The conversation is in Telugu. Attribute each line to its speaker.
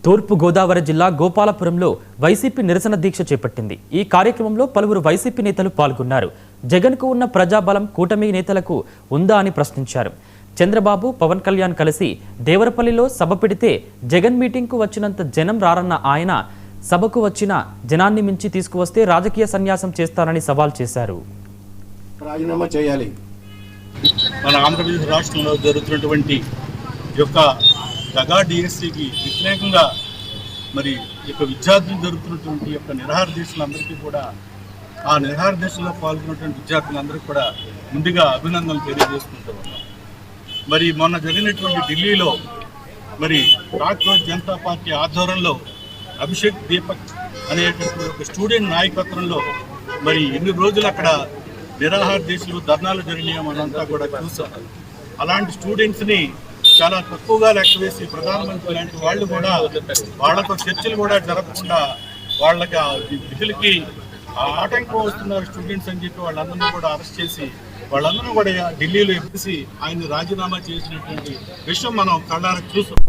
Speaker 1: తూర్పు గోదావరి జిల్లా గోపాలపురంలో వైసీపీ నిరసన దీక్ష చేపట్టింది. ఈ కార్యక్రమంలో పలువురు వైసీపీ నేతలు పాల్గొన్నారు. జగన్కు ఉన్న ప్రజాబలం కూటమి నేతలకు ఉందా అని ప్రశ్నించారు. చంద్రబాబు, పవన్ కళ్యాణ్ కలిసి దేవరపల్లిలో సభ పెడితే జగన్ మీటింగ్కు వచ్చినంత జనం రారన్న ఆయన సభకు వచ్చిన జనాన్ని మించి తీసుకువస్తే రాజకీయ సన్యాసం చేస్తానని సవాల్ చేశారు.
Speaker 2: రాజీనామా చేయాలి.
Speaker 3: మన ఆంధ్రప్రదేశ్ రాష్ట్రంలో జరుగుతున్నటువంటి యొక్క దగా డిఎస్సికి వ్యతిరేకంగా మరి విద్యార్థులు జరుగుతున్నటువంటి నిరాహార దీక్షలందరికీ కూడా ఆ నిరాహార దీక్షలో పాల్గొన్నటువంటి విద్యార్థులందరికీ కూడా ముందుగా అభినందనలు తెలియజేసుకుంటూ ఉన్నాం. మరి మొన్న జరిగినటువంటి ఢిల్లీలో మరి భారతీయ జనతా పార్టీ ఆధ్వర్యంలో అభిషేక్ దీపక్ అనేటువంటి ఒక స్టూడెంట్ నాయకత్వంలో మరి ఎన్ని రోజులు అక్కడ నిరాహార దీక్షలు ధర్నాలు జరిగినాయో మనంతా కూడా చూసాం. అలాంటి స్టూడెంట్స్ని చాలా తక్కువగా లెక్క వేసి ప్రధానమంత్రి లాంటి వాళ్ళు కూడా వాళ్ళతో చర్చలు కూడా జరగకుండా వాళ్ళకి విధులకి ఆటంకం వస్తున్నారు స్టూడెంట్స్ అని చెప్పి వాళ్ళందరినీ కూడా అరెస్ట్ చేసి వాళ్ళందరూ కూడా ఢిల్లీలో ఎప్పేసి ఆయన రాజీనామా చేసినటువంటి విషయం మనం కళ్ళారా చూసాం.